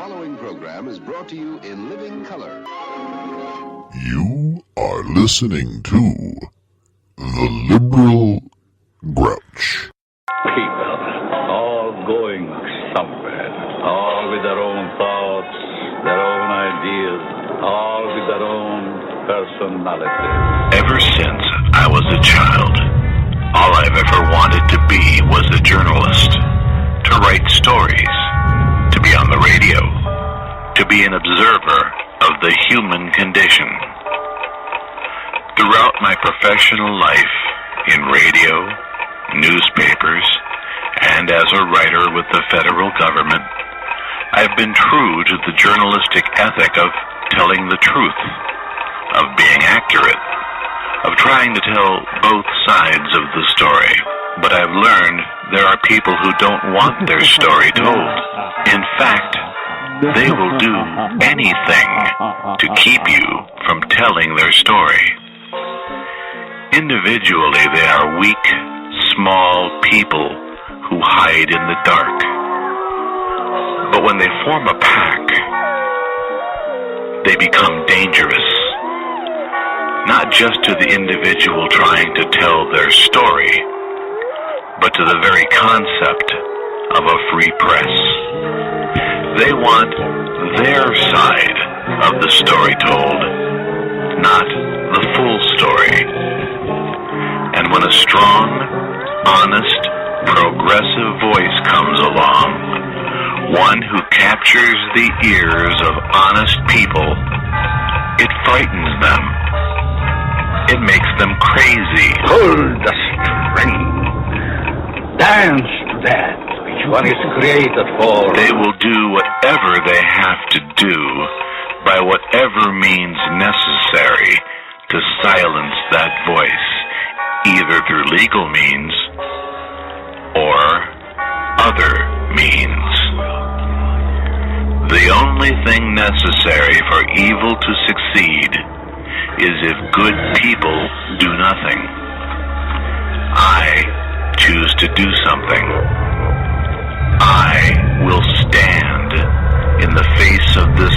following program is brought to you in living color. You are listening to The Liberal Grouch. People, all going somewhere, all with their own thoughts, their own ideas, all with their own personalities. Ever since I was a child, all I've ever wanted to be was a journalist, to write stories, to be on the radio, to be an observer of the human condition. Throughout my professional life, in radio, newspapers, and as a writer with the federal government, I've been true to the journalistic ethic of telling the truth, of being accurate, of trying to tell both sides of the story. But I've learned there are people who don't want their story told. In fact, they will do anything to keep you from telling their story. Individually, they are weak, small people who hide in the dark. But when they form a pack, they become dangerous. Not just to the individual trying to tell their story, but to the very concept of a free press. They want their side of the story told, not the full story. And when a strong, honest, progressive voice comes along, one who captures the ears of honest people, it frightens them. It makes them crazy. Hold the string. Dance to that which one is created for. They will do whatever they have to do by whatever means necessary to silence that voice, either through legal means or other means. The only thing necessary for evil to succeed is if good people do nothing. I choose to do something. I will stand in the face of this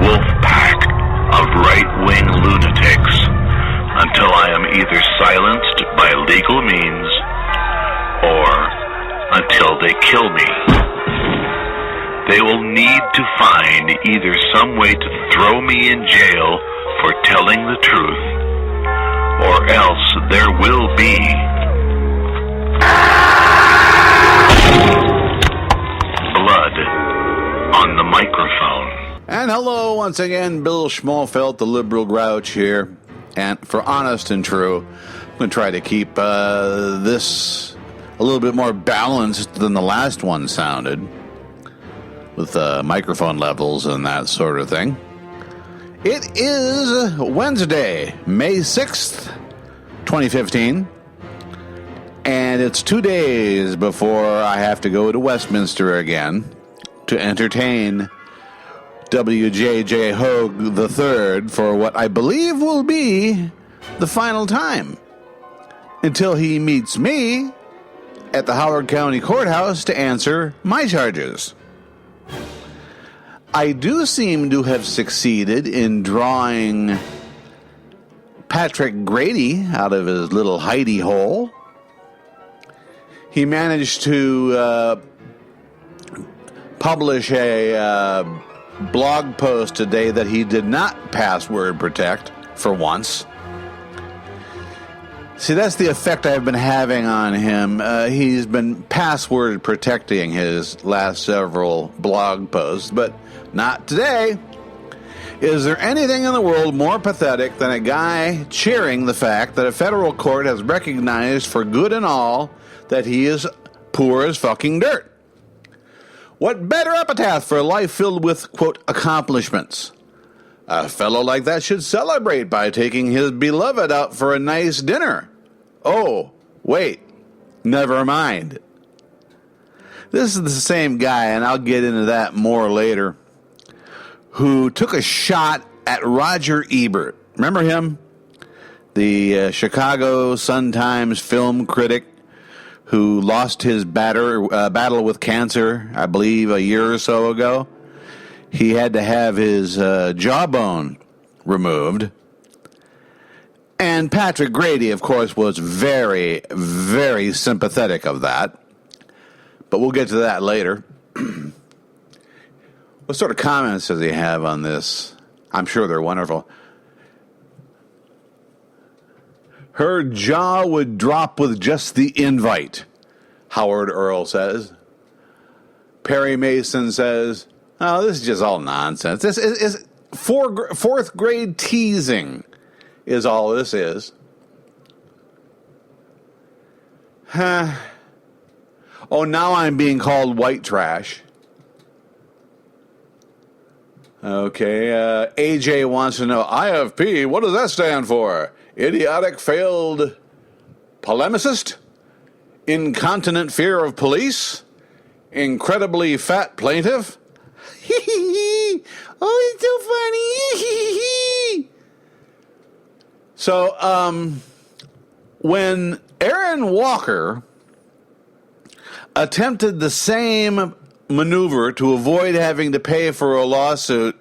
wolf pack of right-wing lunatics until I am either silenced by legal means or until they kill me. They will need to find either some way to throw me in jail for telling the truth, or else there will be blood on the microphone. And hello once again, Bill Schmalfelt, the Liberal Grouch here. And for honest and true, I'm going to try to keep this a little bit more balanced than the last one sounded, with microphone levels and that sort of thing. It is Wednesday, May 6th, 2015, and it's 2 days before I have to go to Westminster again to entertain W.J.J. Hogue III for what I believe will be the final time, until he meets me at the Howard County Courthouse to answer my charges. I do seem to have succeeded in drawing Patrick Grady out of his little hidey hole. He managed to publish a blog post today that he did not password protect for once. See, that's the effect I've been having on him. He's been password protecting his last several blog posts, but not today. Is there anything in the world more pathetic than a guy cheering the fact that a federal court has recognized for good and all that he is poor as fucking dirt? What better epitaph for a life filled with, quote, accomplishments? A fellow like that should celebrate by taking his beloved out for a nice dinner. Oh, wait, never mind. This is the same guy, and I'll get into that more later, who took a shot at Roger Ebert. Remember him? The Chicago Sun-Times film critic who lost his battle with cancer, I believe, a year or so ago. he had to have his jawbone removed. And Patrick Grady, of course, was very, very sympathetic of that. But we'll get to that later. What sort of comments does he have on this? I'm sure they're wonderful. Her jaw would drop with just the invite, Howard Earl says. Perry Mason says, oh, this is just all nonsense. This is fourth grade teasing is all this is. Oh, now I'm being called white trash. Okay, AJ wants to know, IFP, what does that stand for? Idiotic failed polemicist? Incontinent fear of police? Incredibly fat plaintiff? Oh, it's so funny. So, when Aaron Walker attempted the same maneuver to avoid having to pay for a lawsuit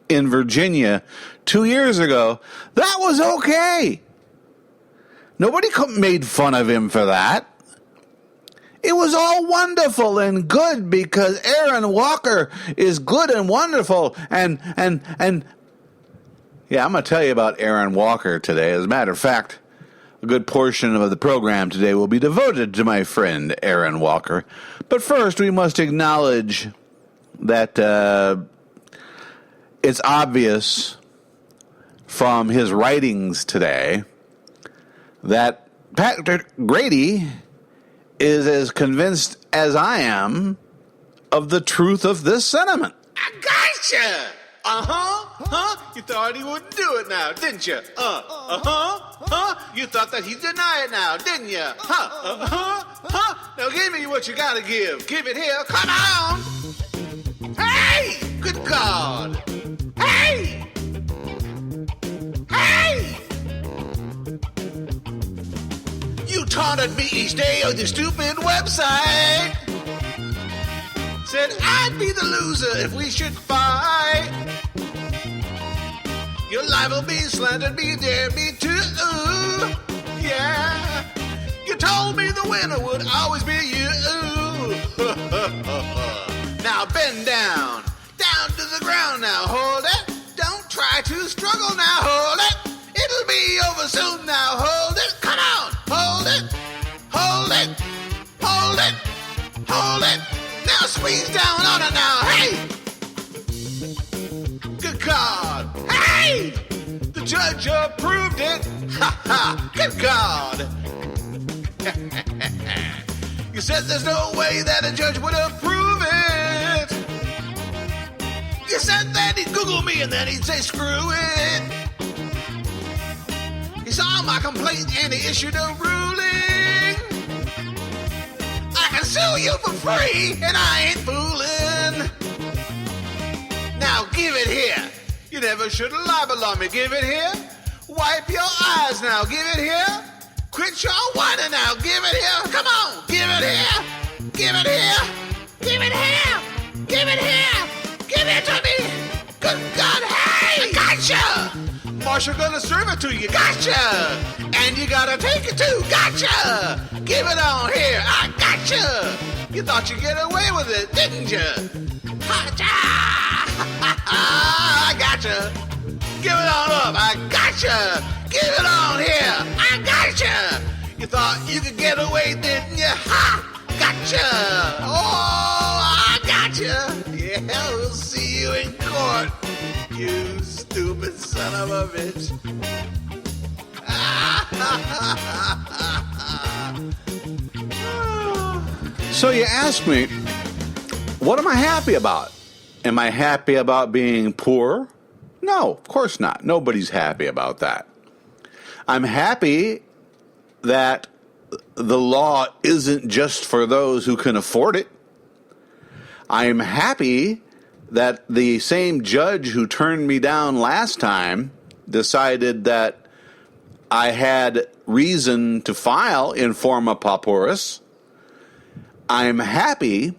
in Virginia 2 years ago, that was okay. Nobody made fun of him for that. It was all wonderful and good because Aaron Walker is good and wonderful and yeah, I'm going to tell you about Aaron Walker today. As a matter of fact, a good portion of the program today will be devoted to my friend Aaron Walker. But first, we must acknowledge that it's obvious from his writings today that Patrick Grady is as convinced as I am of the truth of this sentiment. I gotcha! You thought he wouldn't do it now, didn't you? You thought that he'd deny it now, didn't you? Now give me what you gotta give. Give it here. Come on! Hey! Good God! Hey! Hey! You taunted me each day on your stupid website. Said I'd be the loser if we should fight. Your libel me, slandered me, dared me to, yeah. You told me the winner would always be you. Now bend down, down to the ground now, hold it. Don't try to struggle now, hold it. It'll be over soon now, hold it. Come on, hold it, hold it, hold it, hold it. Now squeeze down on it now, hey! Good God, hey! The judge approved it, ha ha, good God. You said there's no way that a judge would approve it. You said that he'd Google me and then he'd say screw it. He saw my complaint and he issued a ruling. I can sue you for free, and I ain't fooling. Now give it here. You never should have libeled on me. Give it here. Wipe your eyes now. Give it here. Quit your whining now. Give it here. Come on. Give it here. Give it here. Give it here. Give it here. Give it to me. Good God. Hey, I gotcha. Marshal gonna serve it to you. Gotcha. And you gotta take it too. Gotcha. Give it on here. I gotcha. You thought you'd get away with it, didn't you? Gotcha. I gotcha. Give it on up. I gotcha. Give it on here. I gotcha. You thought you could get away, didn't you? Ha. Gotcha. Oh, I gotcha. Yeah, we'll see you in court. You stupid son of a bitch. So you ask me, what am I happy about? Am I happy about being poor? No, of course not. Nobody's happy about that. I'm happy that the law isn't just for those who can afford it. I'm happy that the same judge who turned me down last time decided that I had reason to file in forma pauperis. I'm happy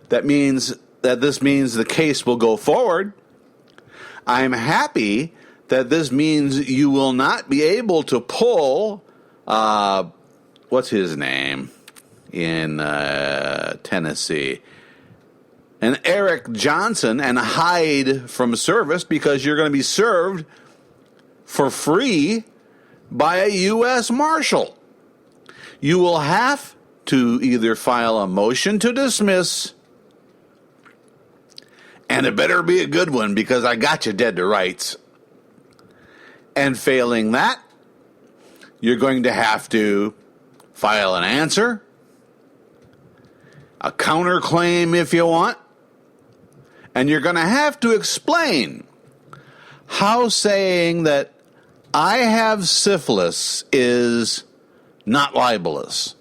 that means that this means the case will go forward. I'm happy that this means you will not be able to pull, what's his name in Tennessee, and Eric Johnson, and hide from service, because you're going to be served for free by a U.S. Marshal. You will have to either file a motion to dismiss, and it better be a good one, because I got you dead to rights. And failing that, you're going to have to file an answer, a counterclaim if you want, and you're going to have to explain how saying that I have syphilis is not libelous.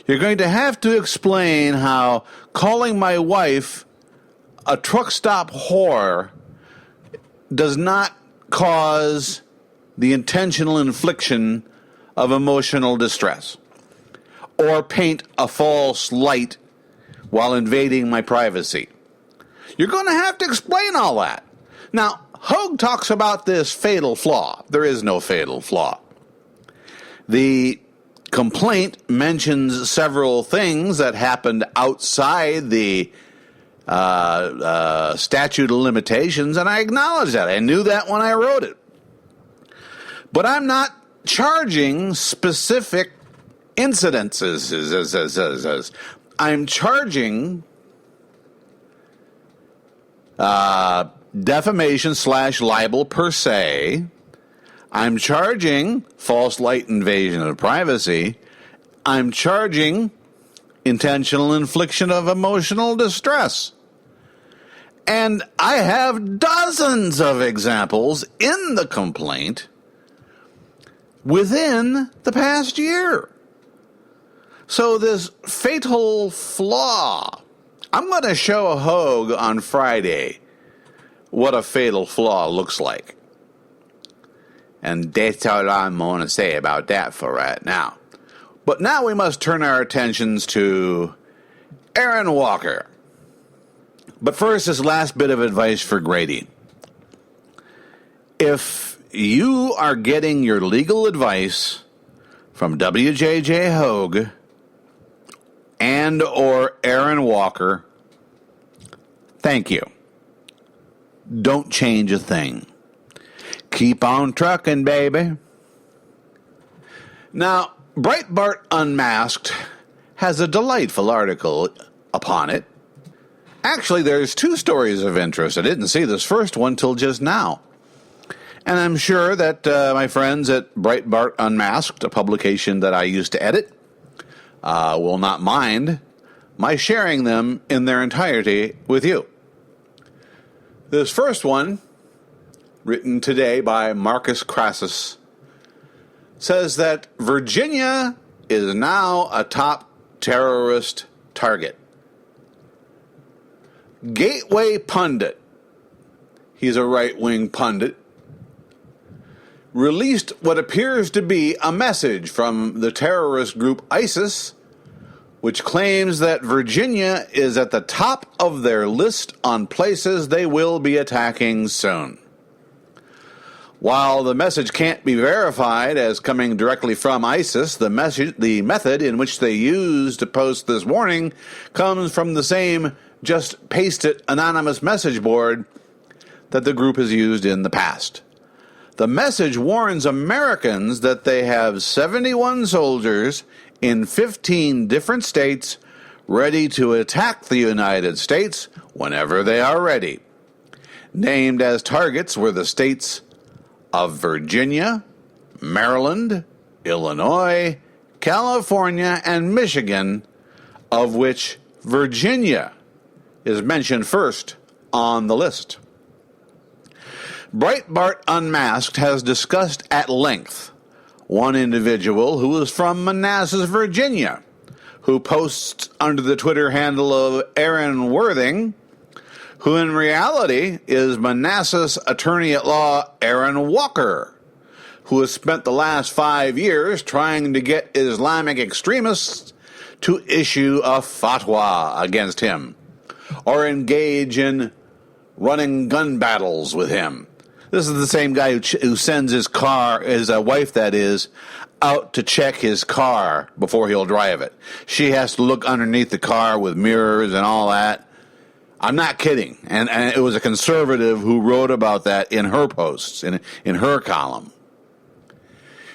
You're going to have to explain how calling my wife a truck stop whore does not cause the intentional infliction of emotional distress, or paint a false light while invading my privacy. You're going to have to explain all that. Now, Hogue talks about this fatal flaw. There is no fatal flaw. The complaint mentions several things that happened outside the statute of limitations, and I acknowledge that. I knew that when I wrote it. But I'm not charging specific incidences. I'm charging defamation / libel per se. I'm charging false light invasion of privacy. I'm charging intentional infliction of emotional distress. And I have dozens of examples in the complaint within the past year. So this fatal flaw, I'm going to show Hogue on Friday what a fatal flaw looks like. And that's all I'm going to say about that for right now. But now we must turn our attentions to Aaron Walker. But first, this last bit of advice for Grady. If you are getting your legal advice from WJJ Hogue and or Aaron Walker, thank you. Don't change a thing. Keep on trucking, baby. Now, Breitbart Unmasked has a delightful article upon it. Actually, there's two stories of interest. I didn't see this first one till just now. And I'm sure that my friends at Breitbart Unmasked, a publication that I used to edit, will not mind my sharing them in their entirety with you. This first one, written today by Marcus Crassus, says that Virginia is now a top terrorist target. Gateway Pundit, he's a right-wing pundit, released what appears to be a message from the terrorist group ISIS, which claims that Virginia is at the top of their list on places they will be attacking soon. While the message can't be verified as coming directly from ISIS, the method in which they use to post this warning comes from the same just paste it anonymous message board that the group has used in the past. The message warns Americans that they have 71 soldiers in 15 different states ready to attack the United States whenever they are ready. Named as targets were the states of Virginia, Maryland, Illinois, California, and Michigan, of which Virginia is mentioned first on the list. Breitbart Unmasked has discussed at length one individual who is from Manassas, Virginia, who posts under the Twitter handle of Aaron Worthing, who in reality is Manassas attorney-at-law Aaron Walker, who has spent the last 5 years trying to get Islamic extremists to issue a fatwa against him, or engage in running gun battles with him. This is the same guy who sends his wife, that is, out to check his car before he'll drive it. She has to look underneath the car with mirrors and all that. I'm not kidding. And it was a conservative who wrote about that in her posts, in her column.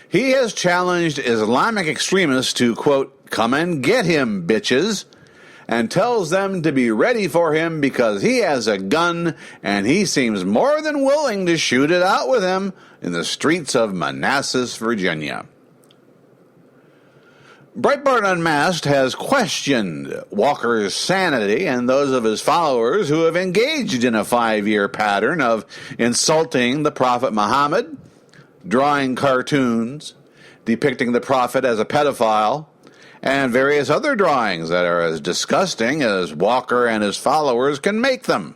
He has challenged Islamic extremists to, quote, come and get him, bitches, and tells them to be ready for him because he has a gun and he seems more than willing to shoot it out with him in the streets of Manassas, Virginia. Breitbart Unmasked has questioned Walker's sanity and those of his followers who have engaged in a 5-year pattern of insulting the Prophet Muhammad, drawing cartoons, depicting the Prophet as a pedophile, and various other drawings that are as disgusting as Walker and his followers can make them.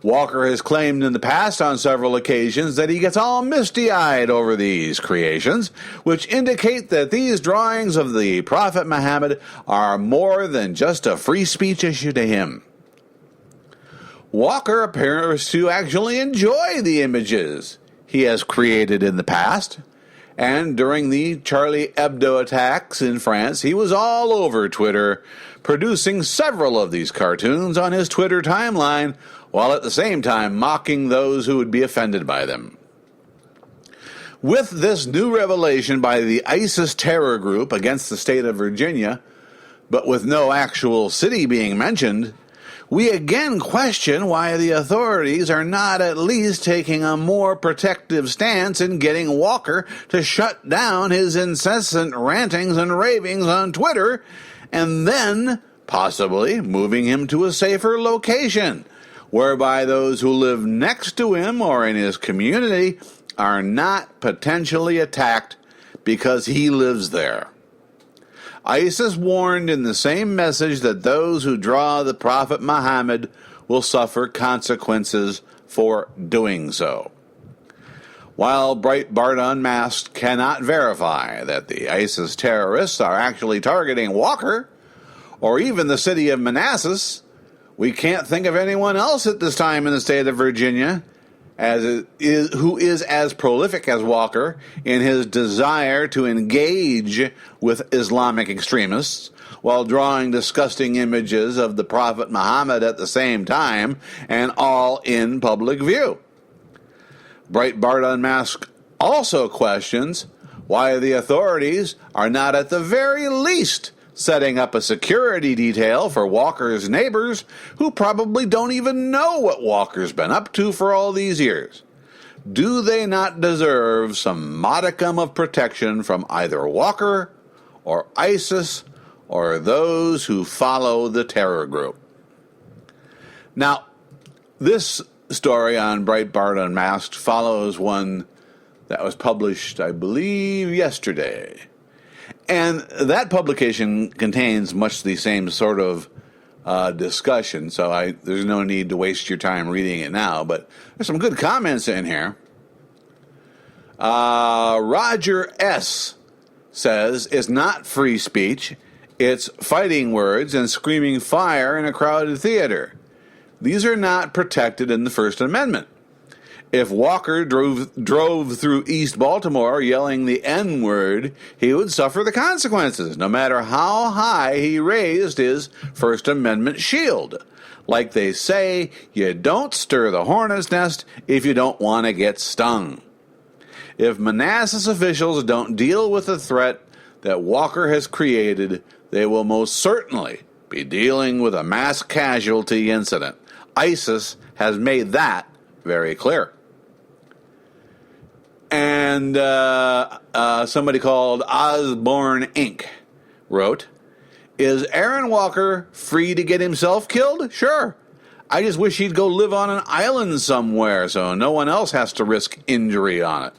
Walker has claimed in the past on several occasions that he gets all misty-eyed over these creations, which indicate that these drawings of the Prophet Muhammad are more than just a free speech issue to him. Walker appears to actually enjoy the images he has created in the past, and during the Charlie Hebdo attacks in France, he was all over Twitter, producing several of these cartoons on his Twitter timeline, while at the same time mocking those who would be offended by them. With this new revelation by the ISIS terror group against the state of Virginia, but with no actual city being mentioned, we again question why the authorities are not at least taking a more protective stance in getting Walker to shut down his incessant rantings and ravings on Twitter, and then possibly moving him to a safer location, whereby those who live next to him or in his community are not potentially attacked because he lives there. ISIS warned in the same message that those who draw the Prophet Muhammad will suffer consequences for doing so. While Breitbart Unmasked cannot verify that the ISIS terrorists are actually targeting Walker, or even the city of Manassas, we can't think of anyone else at this time in the state of Virginia who is as prolific as Walker in his desire to engage with Islamic extremists while drawing disgusting images of the Prophet Muhammad at the same time, and all in public view. Breitbart Unmasked also questions why the authorities are not at the very least setting up a security detail for Walker's neighbors who probably don't even know what Walker's been up to for all these years. Do they not deserve some modicum of protection from either Walker or ISIS or those who follow the terror group? Now, this story on Breitbart Unmasked follows one that was published, I believe, yesterday. And that publication contains much the same sort of discussion, so there's no need to waste your time reading it now, but there's some good comments in here. Roger S. says, it's not free speech, it's fighting words and screaming fire in a crowded theater. These are not protected in the First Amendment. If Walker drove through East Baltimore yelling the N-word, he would suffer the consequences, no matter how high he raised his First Amendment shield. Like they say, you don't stir the hornet's nest if you don't want to get stung. If Manassas officials don't deal with the threat that Walker has created, they will most certainly be dealing with a mass casualty incident. ISIS has made that very clear. And somebody called Osborne Inc. wrote, is Aaron Walker free to get himself killed? Sure. I just wish he'd go live on an island somewhere so no one else has to risk injury on it.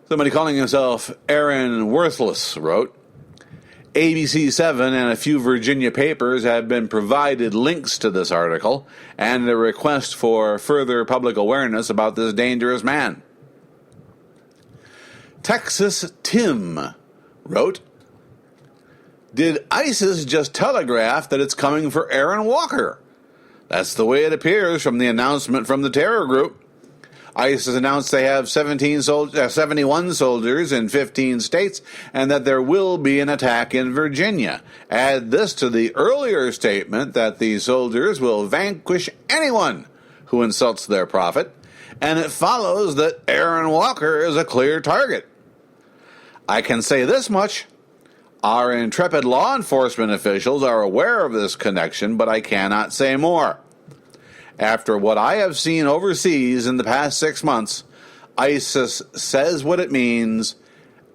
Somebody calling himself Aaron Worthless wrote, ABC 7 and a few Virginia papers have been provided links to this article and a request for further public awareness about this dangerous man. Texas Tim wrote, Did ISIS just telegraph that it's coming for Aaron Walker? That's the way it appears from the announcement from the terror group. ISIS announced they have 71 soldiers in 15 states and that there will be an attack in Virginia. Add this to the earlier statement that the soldiers will vanquish anyone who insults their prophet, and it follows that Aaron Walker is a clear target. I can say this much. Our intrepid law enforcement officials are aware of this connection, but I cannot say more. After what I have seen overseas in the past 6 months, ISIS says what it means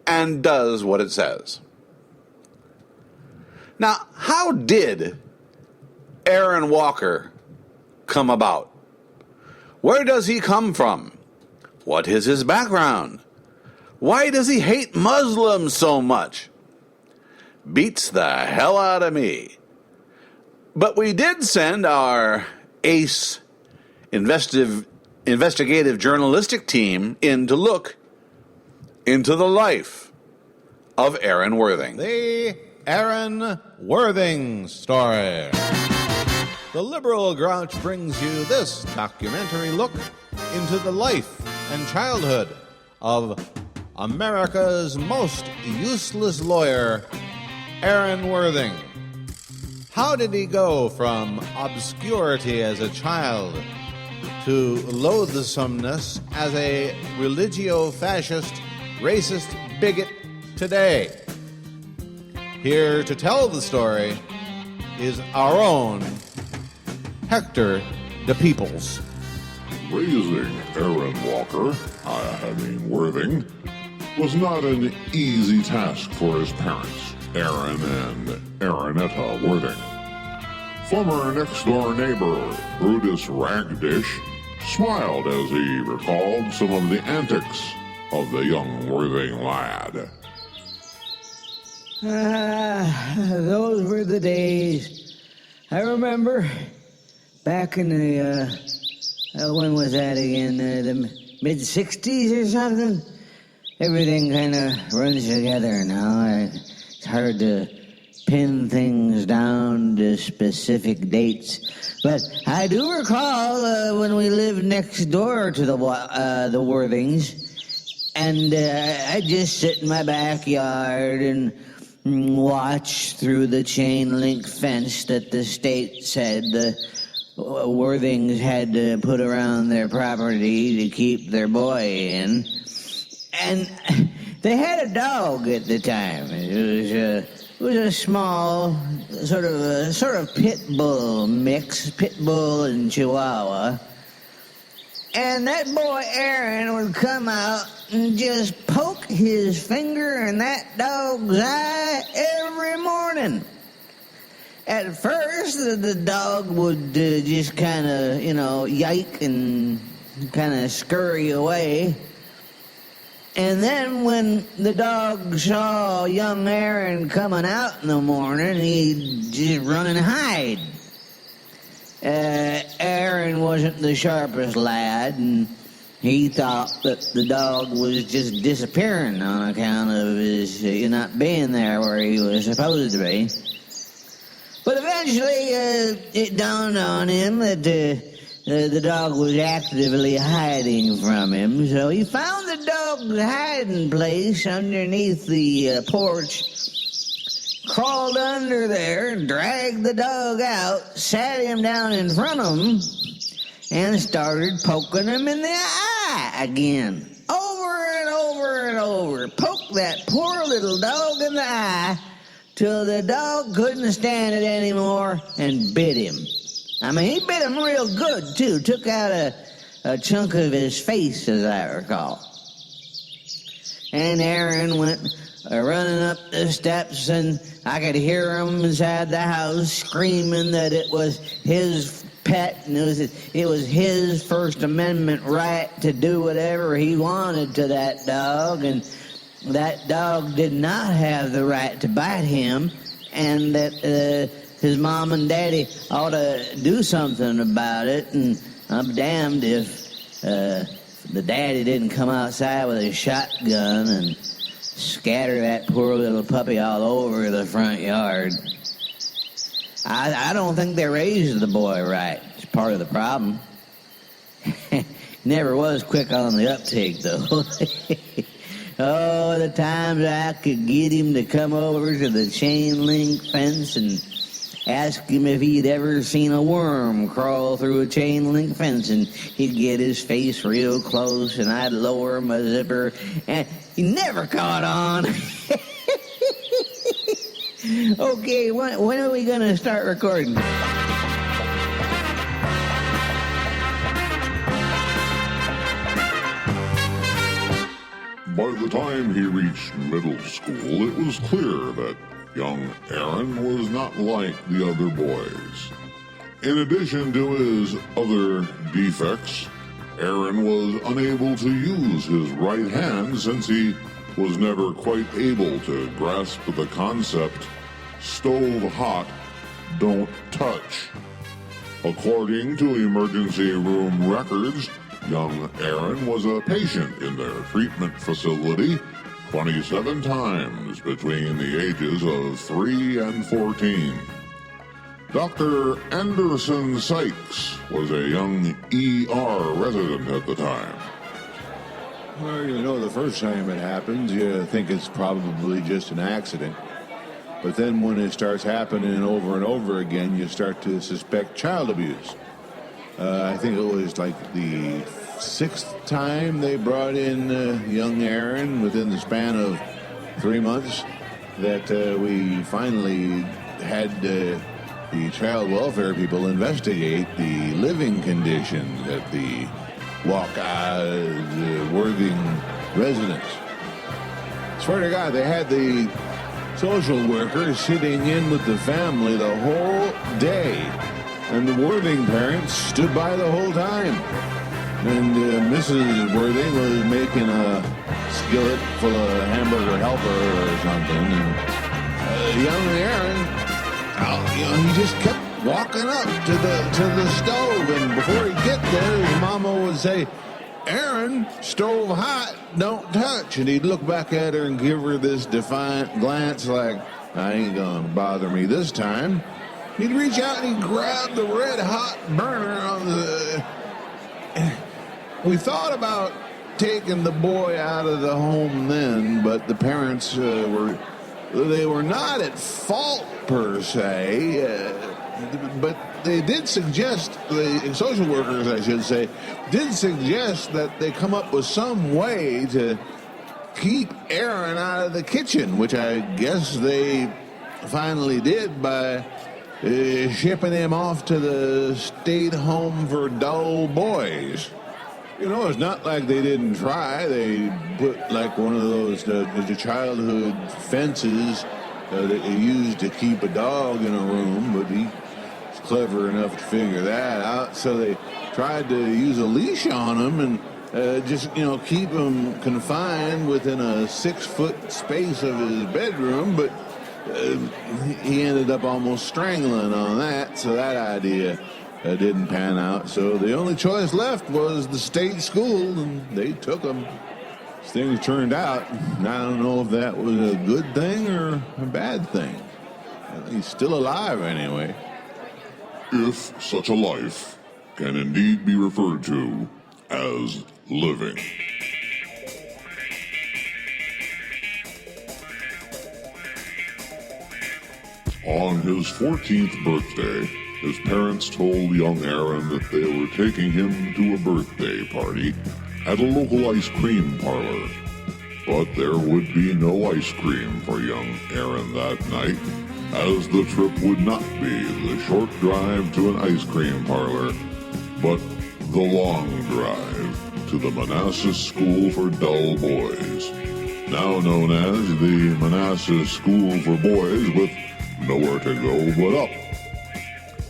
and does what it says. Now, how did Aaron Walker come about? Where does he come from? What is his background? Why does he hate Muslims so much? Beats the hell out of me. But we did send our ace investigative journalistic team in to look into the life of Aaron Worthing. The Aaron Worthing Story. The Liberal Grouch brings you this documentary look into the life and childhood of America's most useless lawyer, Aaron Worthing. How did he go from obscurity as a child to loathsomeness as a religio-fascist, racist bigot today? Here to tell the story is our own Hector de Peoples. Raising Aaron Walker, Worthing, was not an easy task for his parents, Aaron and Aaronetta Worthing. Former next-door neighbor Brutus Ragdish smiled as he recalled some of the antics of the young Worthing lad. Those were the days. I remember back in the, when was that again? The mid-60s or something? Everything kind of runs together now. It's hard to pin things down to specific dates. But I do recall when we lived next door to the Worthings, and I'd just sit in my backyard and watch through the chain-link fence that the state said the Worthings had to put around their property to keep their boy in. And they had a dog at the time. It was a small, sort of pit bull mix, pit bull and Chihuahua. And that boy Aaron would come out and just poke his finger in that dog's eye every morning. At first, the dog would just kind of, yike and kind of scurry away. And then when the dog saw young Aaron coming out in the morning, he'd just run and hide. Aaron wasn't the sharpest lad, and he thought that the dog was just disappearing on account of his not being there where he was supposed to be. But eventually, it dawned on him that the dog was actively hiding from him, so he found the dog's hiding place underneath the porch, crawled under there, dragged the dog out, sat him down in front of him, and started poking him in the eye again. Over and over and over. Poked that poor little dog in the eye till the dog couldn't stand it anymore and bit him. I mean, he bit him real good, too. Took out a chunk of his face, as I recall. And Aaron went running up the steps, and I could hear him inside the house screaming that it was his pet, and it was his First Amendment right to do whatever he wanted to that dog, and that dog did not have the right to bite him, and that his mom and daddy ought to do something about it, and I'm damned if the daddy didn't come outside with a shotgun and scatter that poor little puppy all over the front yard. I don't think they raised the boy right. It's part of the problem. Never was quick on the uptake, though. Oh, the times I could get him to come over to the chain link fence and ask him if he'd ever seen a worm crawl through a chain link fence, and he'd get his face real close, and I'd lower my zipper, and he never caught on. Okay, when are we going to start recording? By the time he reached middle school, it was clear that young Aaron was not like the other boys. In addition to his other defects, Aaron was unable to use his right hand since he was never quite able to grasp the concept, stove hot, don't touch. According to emergency room records, young Aaron was a patient in their treatment facility 27 times between the ages of 3 and 14. Dr. Anderson Sykes was a young ER resident at the time. Well, you know, the first time it happens, you think it's probably just an accident. But then when it starts happening over and over again, you start to suspect child abuse. I think it was like the 6th time they brought in young Aaron within the span of 3 months that we finally had the child welfare people investigate the living conditions at the Worthing residence. Swear to God, they had the social worker sitting in with the family the whole day, and the Worthing parents stood by the whole time. And Mrs. Worthing was making a skillet full of hamburger helper or something, and young Aaron, he just kept walking up to the stove, and before he'd get there, his mama would say, "Aaron, stove hot, don't touch." And he'd look back at her and give her this defiant glance like, "I ain't gonna bother me this time." He'd reach out and he'd grab the red hot burner on the... We thought about taking the boy out of the home then, but the parents were not at fault per se, but they did suggest, the social workers, I should say, did suggest that they come up with some way to keep Aaron out of the kitchen, which I guess they finally did by shipping him off to the state home for dull boys. You know, it's not like they didn't try. They put like one of those the childhood fences that you use to keep a dog in a room, but he was clever enough to figure that out. So they tried to use a leash on him and just, keep him confined within a 6-foot space of his bedroom, but he ended up almost strangling on that, so that idea didn't pan out. So the only choice left was the state school, and they took him. As things turned out, I don't know if that was a good thing or a bad thing. He's still alive anyway. If such a life can indeed be referred to as living. On his 14th birthday, his parents told young Aaron that they were taking him to a birthday party at a local ice cream parlor. But there would be no ice cream for young Aaron that night, as the trip would not be the short drive to an ice cream parlor, but the long drive to the Manassas School for Dull Boys, now known as the Manassas School for Boys with nowhere to go but up.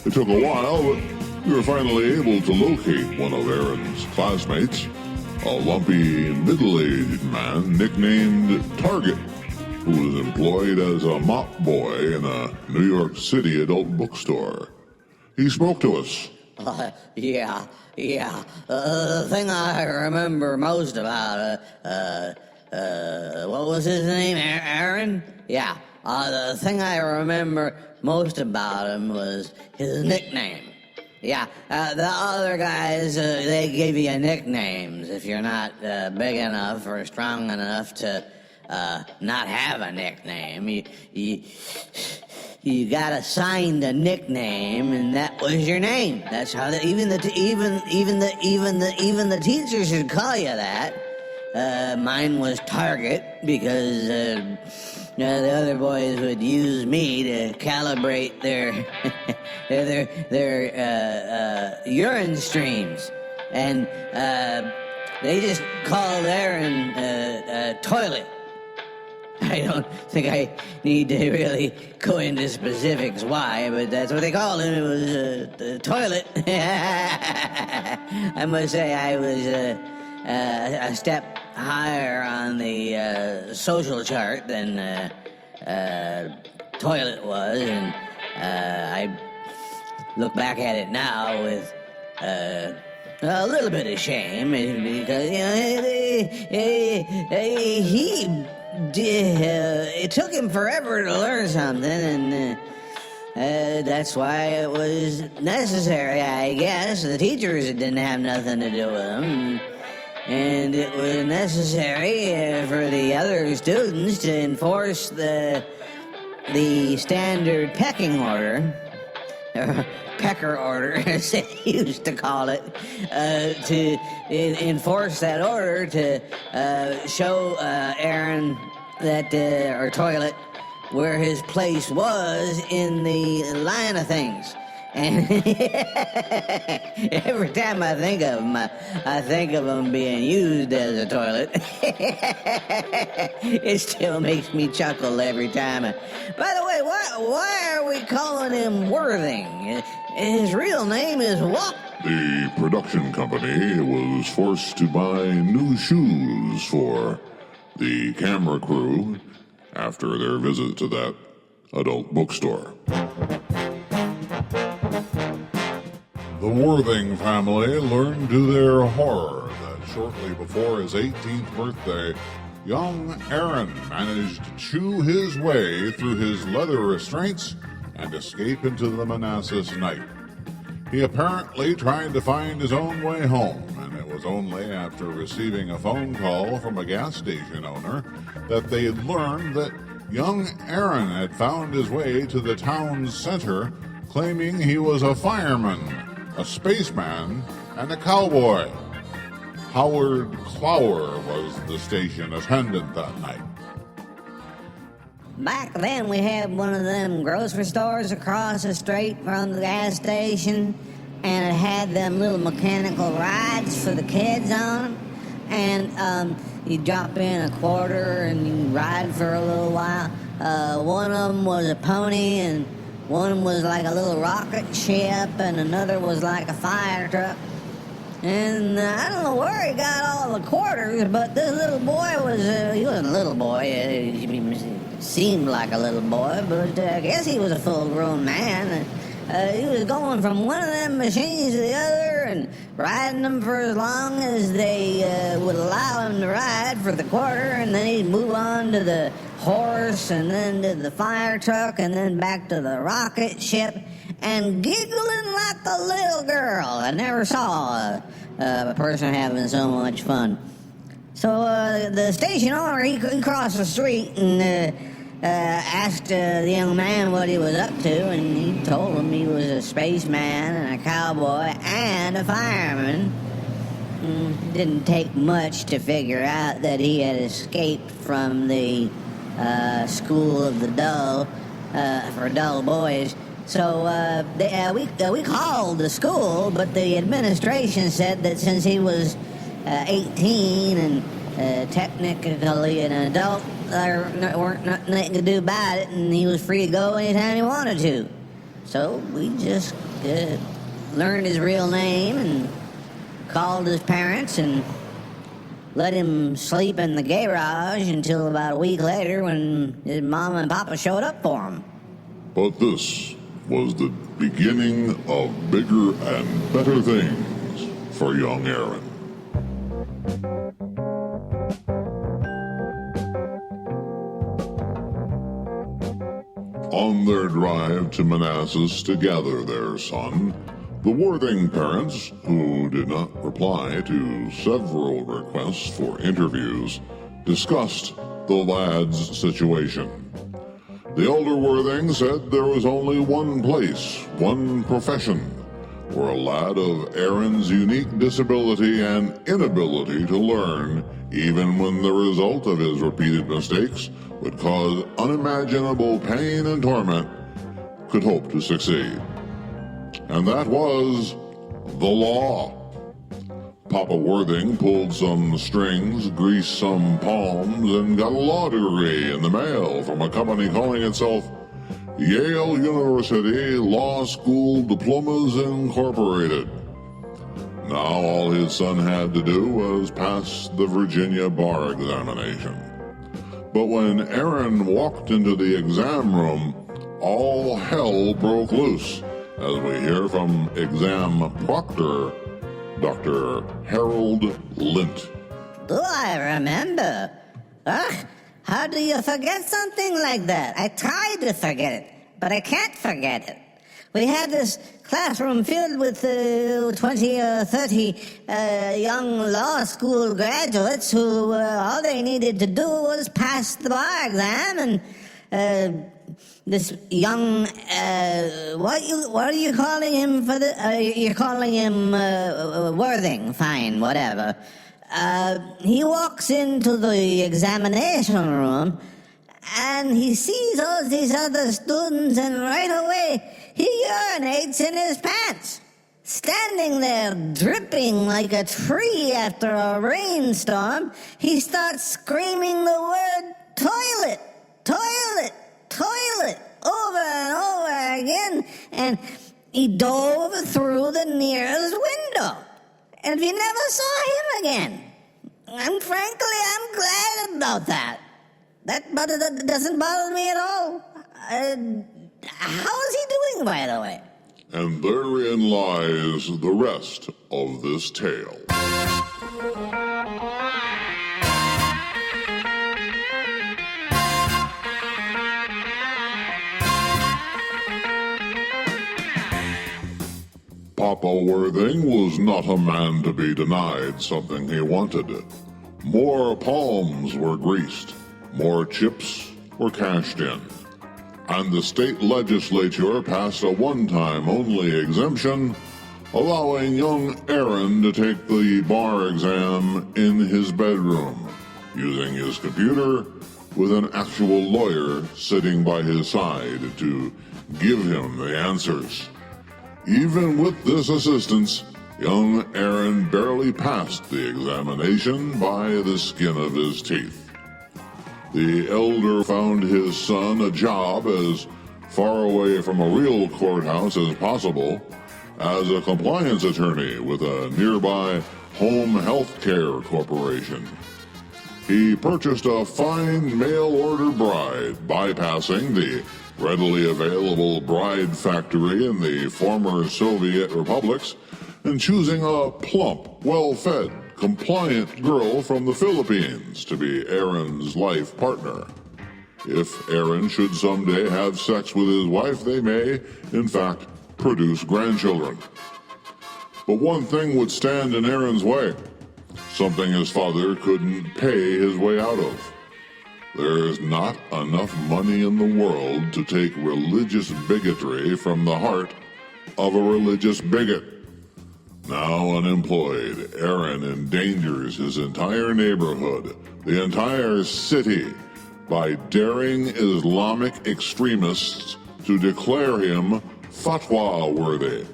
It took a while, but we were finally able to locate one of Aaron's classmates, a lumpy, middle-aged man nicknamed Target, who was employed as a mop boy in a New York City adult bookstore. He spoke to us. Yeah. The thing I remember most about what was his name? Aaron? Yeah. The thing I remember most about him was his nickname. Yeah, the other guys, they give you nicknames if you're not big enough or strong enough to not have a nickname. You got assigned a nickname, and that was your name. That's how even the teachers should call you that. Mine was Target because the other boys would use me to calibrate their their urine streams, and they just called Aaron Toilet. I don't think I need to really go into specifics why, but that's what they called him. It was the toilet. I must say I was a step higher on the social chart than Toilet was, and I look back at it now with a little bit of shame because it took him forever to learn something, and that's why it was necessary, I guess. The teachers didn't have nothing to do with him, and it was necessary for the other students to enforce the standard pecking order, or pecker order, as they used to call it, to enforce that order to show Aaron that, or Toilet, where his place was in the line of things. And every time I think of him, I think of him being used as a toilet. It still makes me chuckle every time. By the way, why are we calling him Worthing? His real name is what? The production company was forced to buy new shoes for the camera crew after their visit to that adult bookstore. The Worthing family learned to their horror that shortly before his 18th birthday, young Aaron managed to chew his way through his leather restraints and escape into the Manassas night. He apparently tried to find his own way home, and it was only after receiving a phone call from a gas station owner that they learned that young Aaron had found his way to the town's center, claiming he was a fireman, a spaceman, and a cowboy. Howard Clower was the station attendant that night. Back then, we had one of them grocery stores across the street from the gas station, and it had them little mechanical rides for the kids on them. And you drop in a quarter and you ride for a little while. One of them was a pony, and one was like a little rocket ship, and another was like a fire truck. And I don't know where he got all the quarters, but this little boy he wasn't a little boy. He seemed like a little boy, but I guess he was a full-grown man. He was going from one of them machines to the other and riding them for as long as they would allow him to ride for the quarter, and then he'd move on to the horse, and then to the fire truck, and then back to the rocket ship, and giggling like a little girl. I never saw a person having so much fun. So the station owner, he crossed the street and asked the young man what he was up to, and he told him he was a spaceman and a cowboy and a fireman. It didn't take much to figure out that he had escaped from the school of the dull, for dull boys. So we called the school, but the administration said that since he was 18 and technically an adult, there weren't nothing to do about it, and he was free to go anytime he wanted to. So we just learned his real name and called his parents and let him sleep in the garage until about a week later when his mom and papa showed up for him. But this was the beginning of bigger and better things for young Aaron. On their drive to Manassas to gather their son, the Worthing parents, who did not reply to several requests for interviews, discussed the lad's situation. The elder Worthing said there was only one place, one profession, where a lad of Aaron's unique disability and inability to learn, even when the result of his repeated mistakes would cause unimaginable pain and torment, could hope to succeed. And that was the law. Papa Worthing pulled some strings, greased some palms, and got a law degree in the mail from a company calling itself Yale University Law School Diplomas Incorporated. Now all his son had to do was pass the Virginia bar examination. But when Aaron walked into the exam room, all hell broke loose, as we hear from exam proctor, Dr. Harold Lint. Do I remember? How do you forget something like that? I tried to forget it, but I can't forget it. We had this classroom filled with 20 or 30 young law school graduates who all they needed to do was pass the bar exam, and this young, what are you calling him for the, you're calling him Worthing, fine, whatever. He walks into the examination room, and he sees all these other students, and right away, he urinates in his pants. Standing there, dripping like a tree after a rainstorm, he starts screaming the word toilet, toilet, toilet, over and over again, and he dove through the nearest window, and we never saw him again. And frankly, I'm glad about that. That doesn't bother me at all. How is he doing, by the way? And therein lies the rest of this tale. Papa Worthing was not a man to be denied something he wanted. More palms were greased, more chips were cashed in, and the state legislature passed a one-time only exemption, allowing young Aaron to take the bar exam in his bedroom, using his computer with an actual lawyer sitting by his side to give him the answers. Even with this assistance, young Aaron barely passed the examination by the skin of his teeth. The elder found his son a job as far away from a real courthouse as possible, as a compliance attorney with a nearby home health care corporation. He purchased a fine mail-order bride, bypassing the readily available bride factory in the former Soviet republics, and choosing a plump, well-fed, compliant girl from the Philippines to be Aaron's life partner. If Aaron should someday have sex with his wife, they may, in fact, produce grandchildren. But one thing would stand in Aaron's way, something his father couldn't pay his way out of. There's not enough money in the world to take religious bigotry from the heart of a religious bigot. Now unemployed, Aaron endangers his entire neighborhood, the entire city, by daring Islamic extremists to declare him fatwa worthy.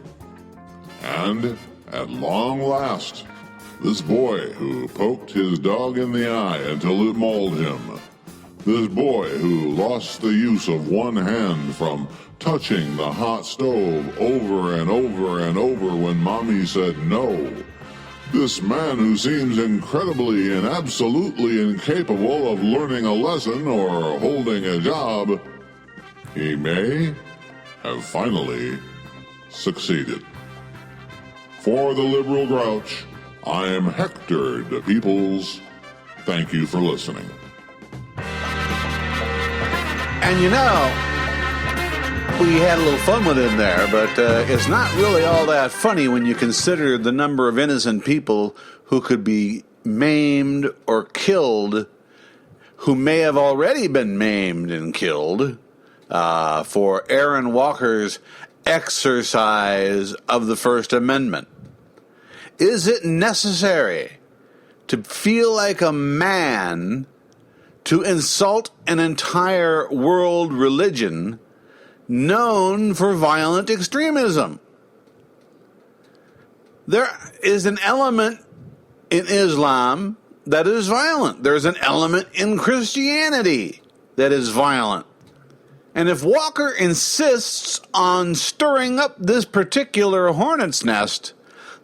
And, at long last, this boy who poked his dog in the eye until it mauled him, this boy who lost the use of one hand from touching the hot stove over and over and over when mommy said no, this man who seems incredibly and absolutely incapable of learning a lesson or holding a job, he may have finally succeeded. For the liberal Grouch, I am Hector de Peoples. Thank you for listening. And you know, we had a little fun with it there, but it's not really all that funny when you consider the number of innocent people who could be maimed or killed, who may have already been maimed and killed for Aaron Walker's exercise of the First Amendment. Is it necessary to feel like a man to insult an entire world religion known for violent extremism? There is an element in Islam that is violent. There's an element in Christianity that is violent. And if Walker insists on stirring up this particular hornet's nest,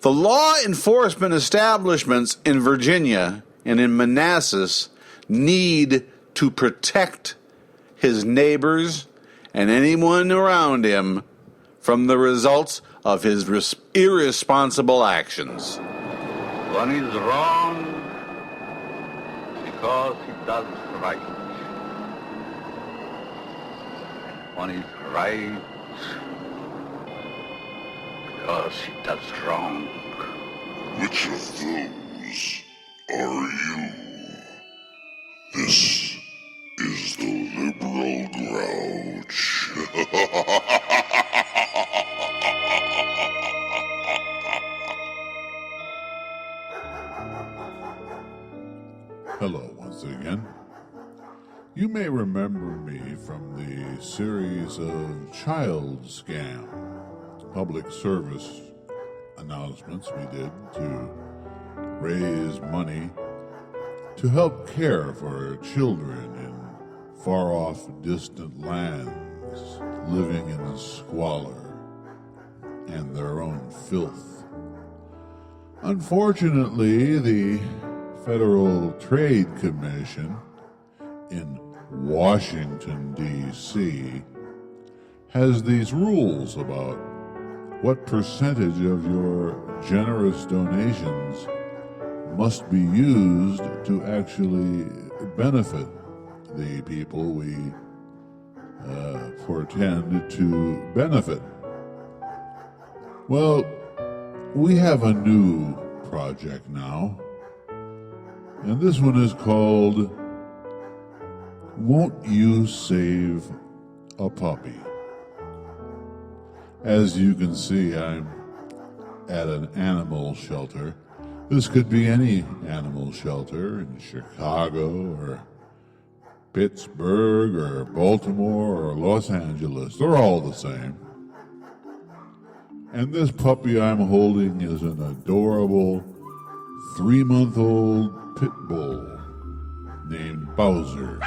the law enforcement establishments in Virginia and in Manassas need to protect his neighbors and anyone around him from the results of his irresponsible actions. One is wrong because he does right. One is right because he does wrong. Which of those are you? This is the liberal Grouch. Hello once again. You may remember me from the series of child scam public service announcements we did to raise money to help care for children in far-off distant lands living in squalor and their own filth. Unfortunately, the Federal Trade Commission in Washington, D.C. has these rules about what percentage of your generous donations must be used to actually benefit the people we pretend to benefit. Well, we have a new project now, and this one is called Won't You Save a Puppy? As you can see, I'm at an animal shelter. This could be any animal shelter in Chicago or Pittsburgh or Baltimore or Los Angeles. They're all the same. And this puppy I'm holding is an adorable 3-month-old pit bull named Bowser.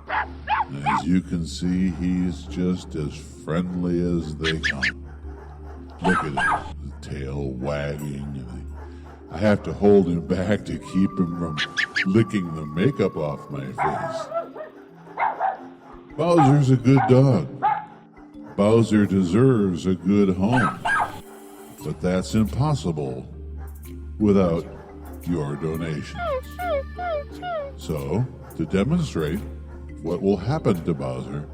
And as you can see, he's just as friendly as they come. Look at him, his tail wagging, and I have to hold him back to keep him from licking the makeup off my face. Bowser's a good dog. Bowser deserves a good home. But that's impossible without your donations. So, to demonstrate what will happen to Bowser,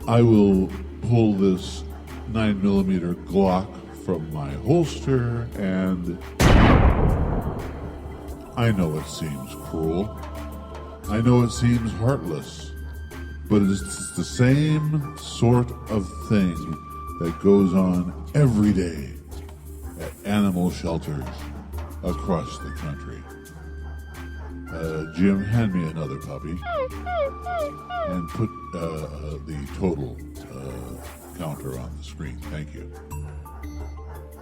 I will pull this 9mm Glock from my holster, and I know it seems cruel. I know it seems heartless, but it's the same sort of thing that goes on every day at animal shelters across the country. Jim, hand me another puppy and put the total counter on the screen. Thank you.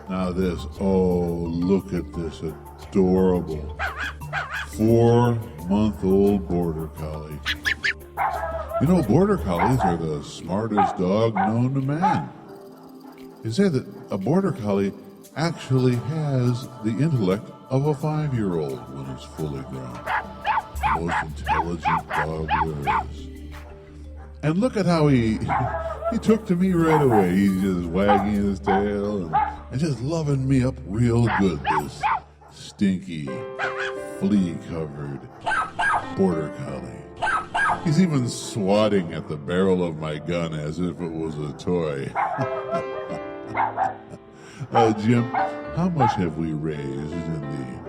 Now this, look at this adorable 4-month-old border collie. You know, border collies are the smartest dog known to man. They say that a border collie actually has the intellect of a 5-year-old when it's fully grown. The most intelligent dog there is. And look at how he took to me right away. He's just wagging his tail and just loving me up real good, this stinky, flea-covered border collie. He's even swatting at the barrel of my gun as if it was a toy. Jim, how much have we raised in the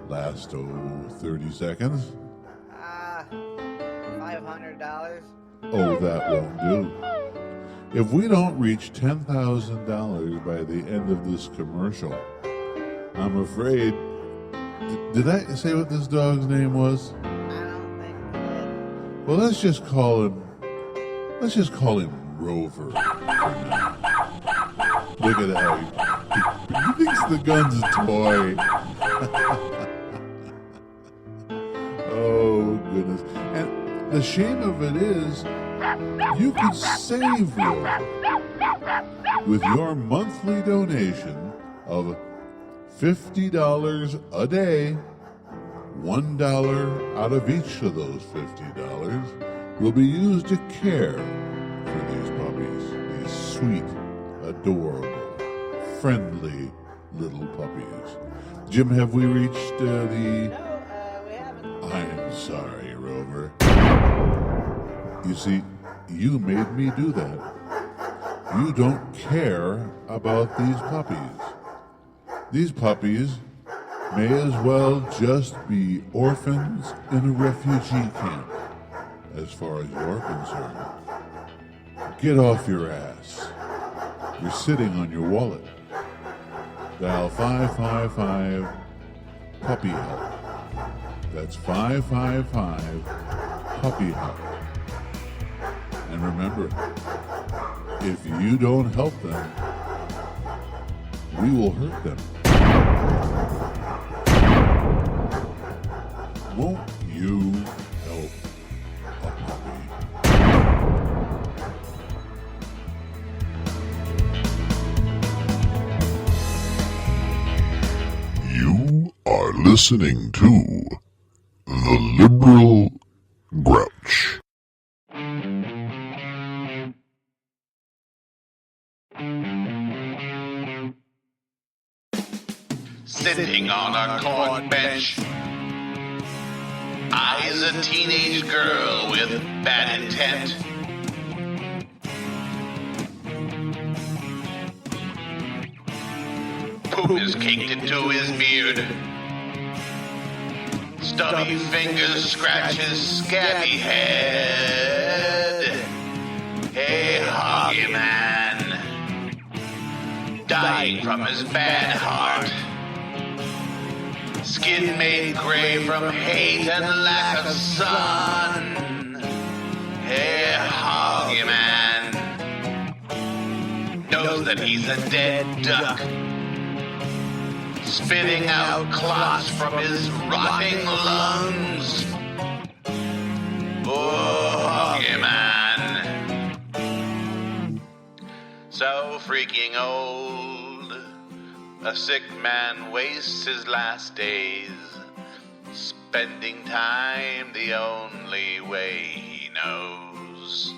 last, 30 seconds? $500. Oh, that won't do. If we don't reach $10,000 by the end of this commercial, I'm afraid... Did I say what this dog's name was? I don't think you did. Well, let's just call him Rover. Look at how he thinks the gun's a toy. Oh, goodness. And the shame of it is, you could save Rover with your monthly donation of $50 a day. $1 out of each of those $50 will be used to care for these puppies, these sweet, adorable, friendly little puppies. Jim, have we reached the... No, we haven't. I'm sorry, Rover. You see, you made me do that. You don't care about these puppies. These puppies may as well just be orphans in a refugee camp, as far as you're concerned. Get off your ass. You're sitting on your wallet. Dial 555 Puppy Help. That's 555 Puppy Help. And remember, if you don't help them, we will hurt them. Won't you help a puppy? You are listening to The Liberal Grouch. Sitting on a court bench, I is a teenage girl with bad intent. Poop is caked into his beard. Stubby fingers scratch his scabby head. Hey, hoggy man, dying from his bad heart. Skin made gray from hate and lack of sun. Hey, hoggy man knows that he's a dead duck, spitting out clots from his rotting lungs. Oh, hoggy man, so freaking old. A sick man wastes his last days, spending time the only way he knows.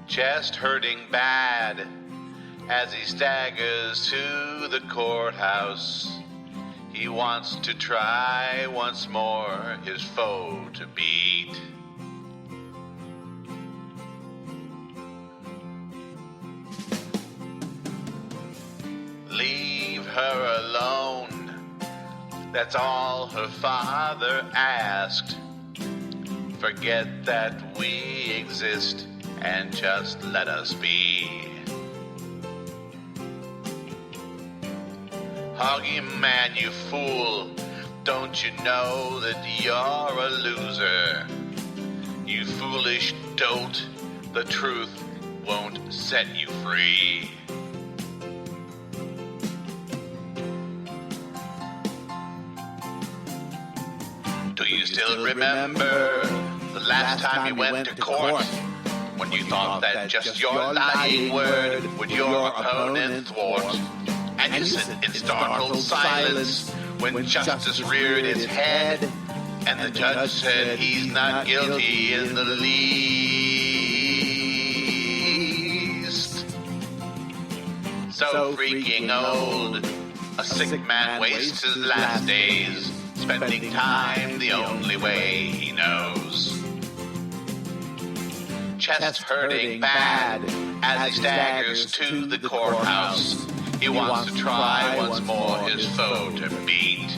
Chest hurting bad as he staggers to the courthouse. He wants to try once more his foe to beat. Leave her alone, that's all her father asked. Forget that we exist and just let us be. Hoggy man, you fool, don't you know that you're a loser? You foolish dote, the truth won't set you free. Do you still remember the last time you went to court? When you thought that just your lying word would your opponent thwart? And you sit in startled silence when justice reared its head, and the judge said he's not guilty in the least. So freaking old, a sick man wastes his last days, spending time the only way he knows. Chest hurting bad as he staggers to the courthouse. He wants to try once more his foe to beat.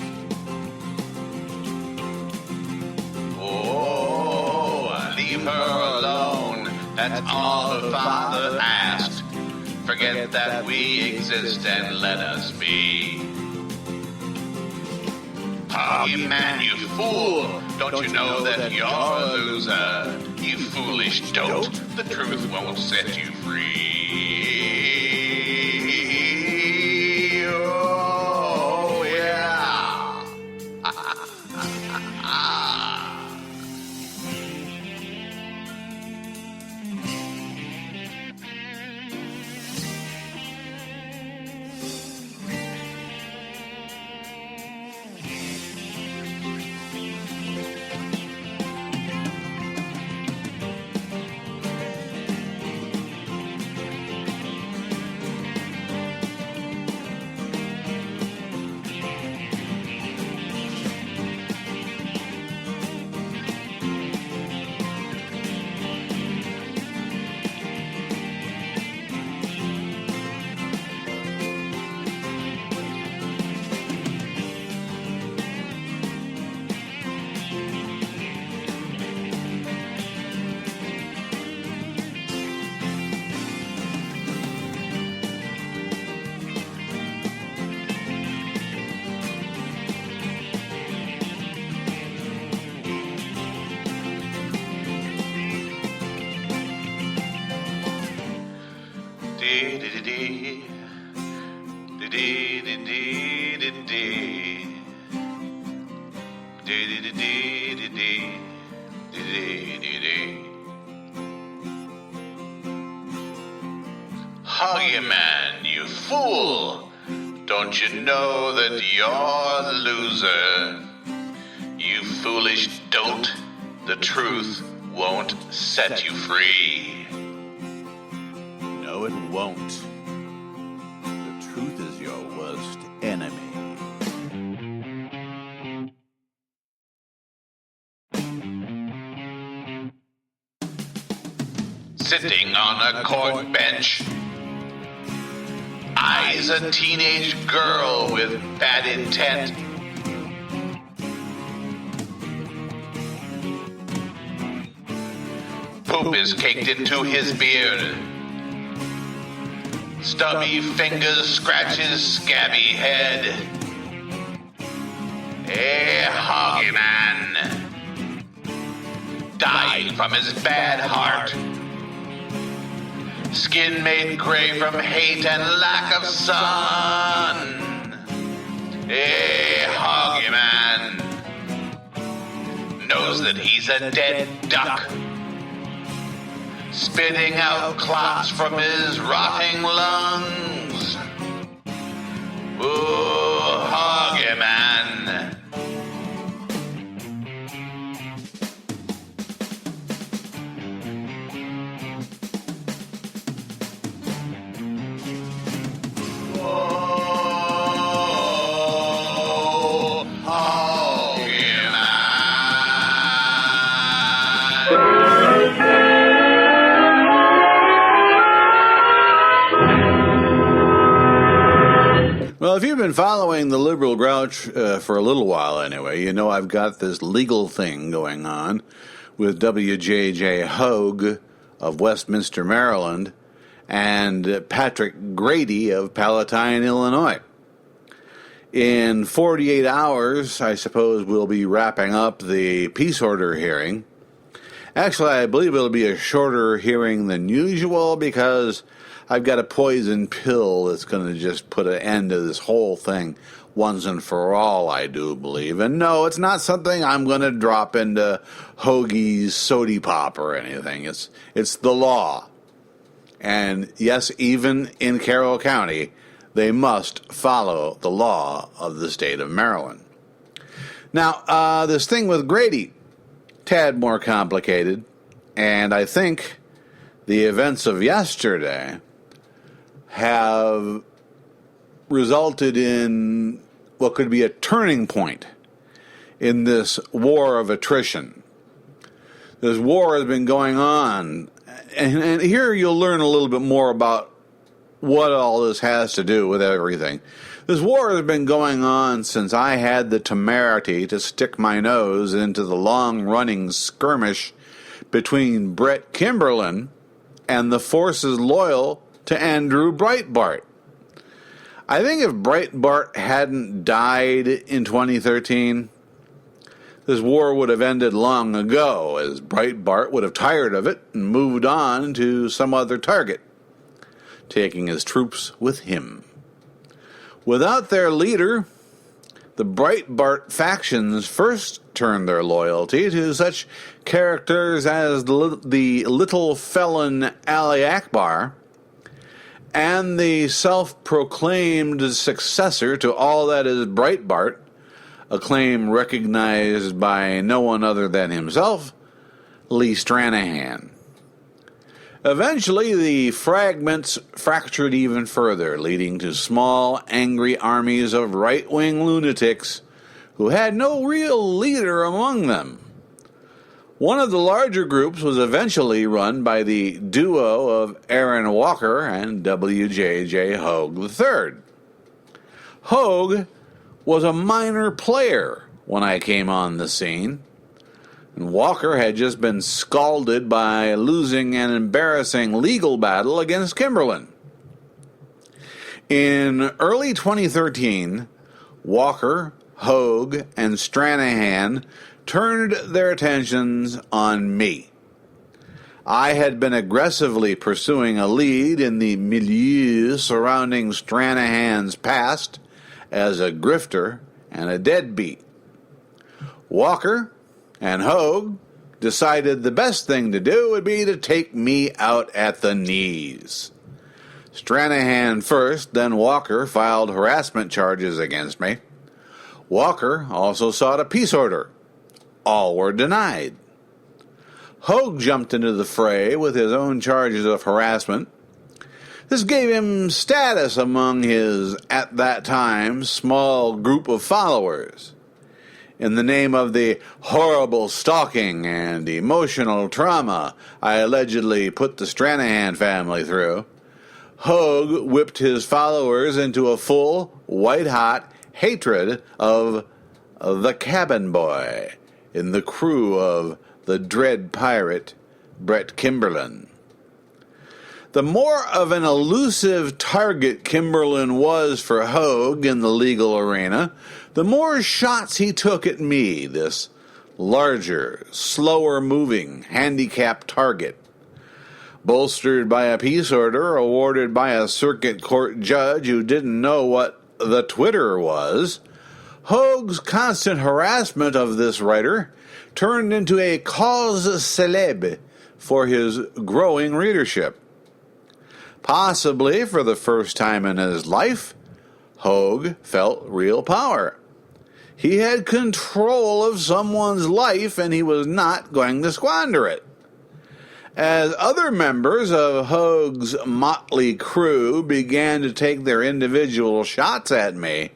Oh, leave her alone, that's all her father asked. Forget that we exist and let us be. Oh, you man, you fool! Don't you know that you're a loser? You foolish dolt, the truth won't set you free. Oh, yeah! Hug you, man, you fool! Don't you know that you're the loser? You foolish dolt, the truth won't set you free. No, it won't. The truth is your worst enemy. Sitting on a court bench, eyes a teenage girl with bad intent. Poop is caked into his beard. Stubby fingers scratch his scabby head. A hoggy man died from his bad heart. Skin made gray from hate and lack of sun. A hoggy man knows that he's a dead duck, spitting out clots from his rotting lungs. Ooh, hoggy man. Well, if you've been following the liberal Grouch for a little while anyway, you know I've got this legal thing going on with WJJ Hogue of Westminster, Maryland, and Patrick Grady of Palatine, Illinois. In 48 hours, I suppose we'll be wrapping up the peace order hearing. Actually, I believe it'll be a shorter hearing than usual because I've got a poison pill that's going to just put an end to this whole thing once and for all, I do believe. And no, it's not something I'm going to drop into Hoagie's Sody Pop or anything. It's the law. And yes, even in Carroll County, they must follow the law of the state of Maryland. Now, this thing with Grady, tad more complicated, and I think the events of yesterday have resulted in what could be a turning point in this war of attrition. This war has been going on, and here you'll learn a little bit more about what all this has to do with everything. This war has been going on since I had the temerity to stick my nose into the long-running skirmish between Brett Kimberlin and the forces loyal to Andrew Breitbart. I think if Breitbart hadn't died in 2013, this war would have ended long ago, as Breitbart would have tired of it and moved on to some other target, taking his troops with him. Without their leader, the Breitbart factions first turned their loyalty to such characters as the little felon Ali Akbar and the self-proclaimed successor to all that is Breitbart, a claim recognized by no one other than himself, Lee Stranahan. Eventually, the fragments fractured even further, leading to small, angry armies of right-wing lunatics who had no real leader among them. One of the larger groups was eventually run by the duo of Aaron Walker and W.J.J. Hogue III. Hogue was a minor player when I came on the scene, and Walker had just been scalded by losing an embarrassing legal battle against Kimberlin. In early 2013, Walker, Hogue, and Stranahan turned their attentions on me. I had been aggressively pursuing a lead in the milieu surrounding Stranahan's past as a grifter and a deadbeat. Walker and Hogue decided the best thing to do would be to take me out at the knees. Stranahan first, then Walker filed harassment charges against me. Walker also sought a peace order. All were denied. Hogue jumped into the fray with his own charges of harassment. This gave him status among his, at that time, small group of followers. In the name of the horrible stalking and emotional trauma I allegedly put the Stranahan family through, Hogue whipped his followers into a full, white-hot hatred of the cabin boy in the crew of the dread pirate Brett Kimberlin. The more of an elusive target Kimberlin was for Hogue in the legal arena, the more shots he took at me, this larger, slower-moving, handicapped target. Bolstered by a peace order awarded by a circuit court judge who didn't know what the Twitter was, Hogue's constant harassment of this writer turned into a cause célèbre for his growing readership. Possibly for the first time in his life, Hogue felt real power. He had control of someone's life, and he was not going to squander it. As other members of Hogue's motley crew began to take their individual shots at me,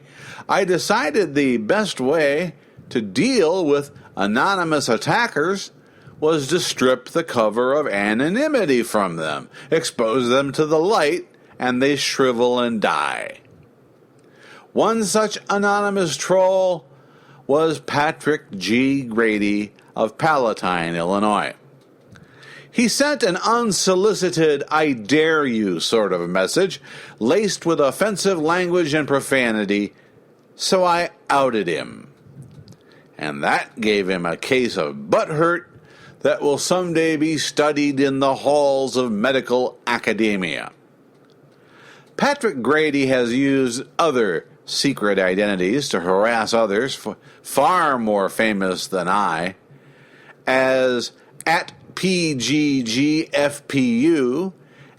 I decided the best way to deal with anonymous attackers was to strip the cover of anonymity from them, expose them to the light, and they shrivel and die. One such anonymous troll was Patrick G. Grady of Palatine, Illinois. He sent an unsolicited "I dare you" sort of message, laced with offensive language and profanity, so I outed him. And that gave him a case of butthurt that will someday be studied in the halls of medical academia. Patrick Grady has used other secret identities to harass others, far more famous than I, as at PGGFPU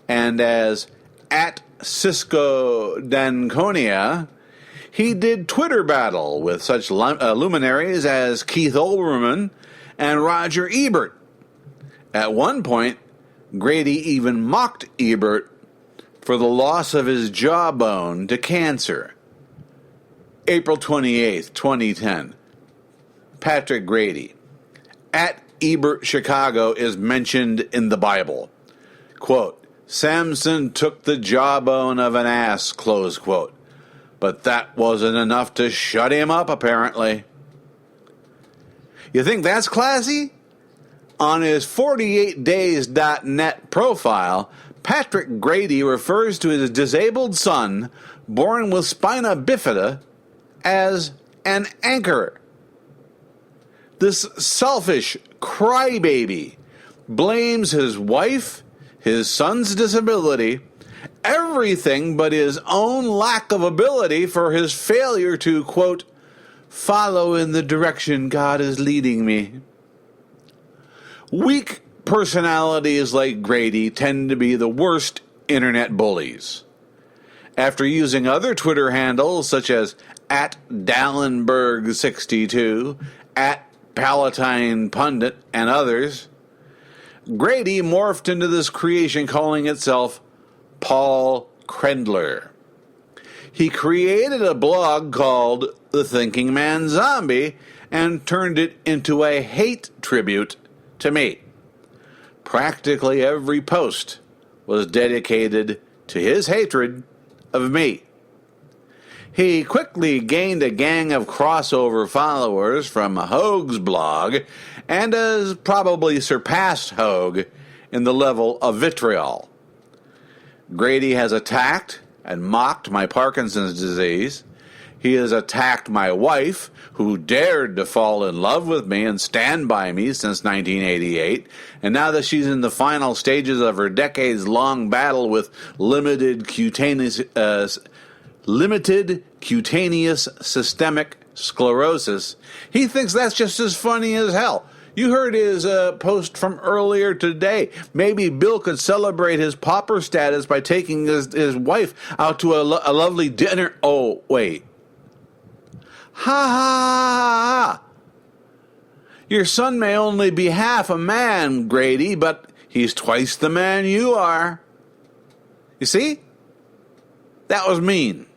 and as at Cisco Danconia. He did Twitter battle with such luminaries as Keith Olbermann and Roger Ebert. At one point, Grady even mocked Ebert for the loss of his jawbone to cancer. April 28, 2010. Patrick Grady. At Ebert Chicago is mentioned in the Bible. Quote, Samson took the jawbone of an ass, close quote. But that wasn't enough to shut him up, apparently. You think that's classy? On his 48days.net profile, Patrick Grady refers to his disabled son, born with spina bifida, as an anchor. This selfish crybaby blames his wife, his son's disability, everything but his own lack of ability for his failure to, quote, follow in the direction God is leading me. Weak personalities like Grady tend to be the worst internet bullies. After using other Twitter handles such as @Dallenberg62, @Palatine Pundit, and others, Grady morphed into this creation calling itself Paul Krendler. He created a blog called The Thinking Man Zombie and turned it into a hate tribute to me. Practically every post was dedicated to his hatred of me. He quickly gained a gang of crossover followers from Hoag's blog and has probably surpassed Hoag in the level of vitriol. Grady has attacked and mocked my Parkinson's disease. He has attacked my wife, who dared to fall in love with me and stand by me since 1988, and now that she's in the final stages of her decades-long battle with limited cutaneous systemic sclerosis, he thinks that's just as funny as hell. You heard his post from earlier today. Maybe Bill could celebrate his pauper status by taking his wife out to a lovely dinner. Oh, wait. Ha ha ha ha! Your son may only be half a man, Grady, but he's twice the man you are. You see? That was mean.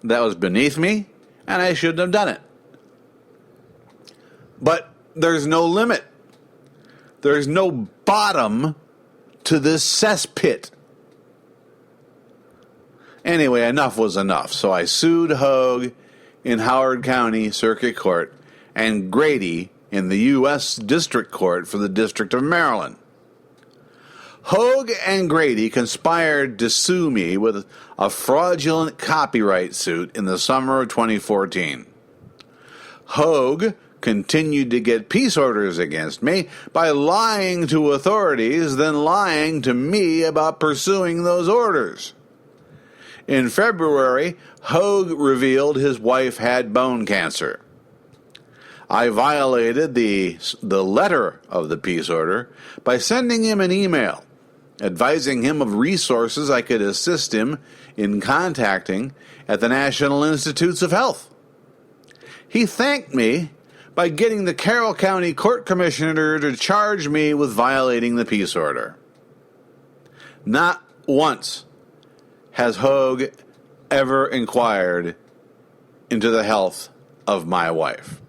That was beneath me, and I shouldn't have done it. But there's no limit. There's no bottom to this cesspit. Anyway, enough was enough, so I sued Hoag in Howard County Circuit Court and Grady in the U.S. District Court for the District of Maryland. Hoag and Grady conspired to sue me with a fraudulent copyright suit in the summer of 2014. Hoag continued to get peace orders against me by lying to authorities, then lying to me about pursuing those orders. In February, Hoag revealed his wife had bone cancer. I violated the letter of the peace order by sending him an email advising him of resources I could assist him in contacting at the National Institutes of Health. He thanked me by getting the Carroll County Court Commissioner to charge me with violating the peace order. Not once has Hoag ever inquired into the health of my wife.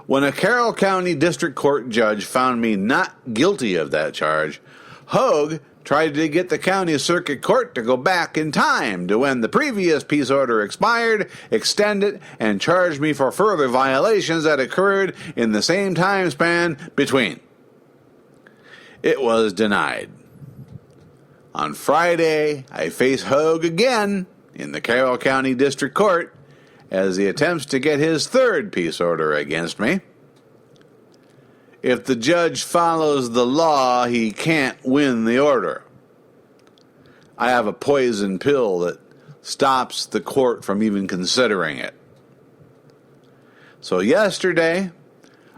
When a Carroll County District Court judge found me not guilty of that charge, Hoag tried to get the county circuit court to go back in time to when the previous peace order expired, extend it, and charge me for further violations that occurred in the same time span between. It was denied. On Friday, I face Hoag again in the Carroll County District Court as he attempts to get his third peace order against me. If the judge follows the law, he can't win the order. I have a poison pill that stops the court from even considering it. So yesterday,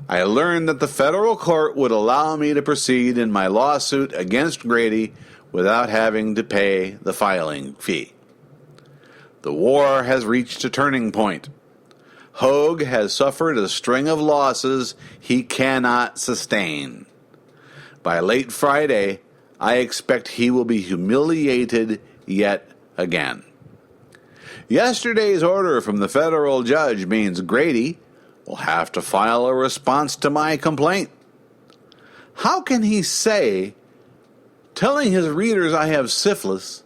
I learned that the federal court would allow me to proceed in my lawsuit against Grady without having to pay the filing fee. The war has reached a turning point. Hoag has suffered a string of losses he cannot sustain. By late Friday, I expect he will be humiliated yet again. Yesterday's order from the federal judge means Grady will have to file a response to my complaint. How can he say, telling his readers I have syphilis,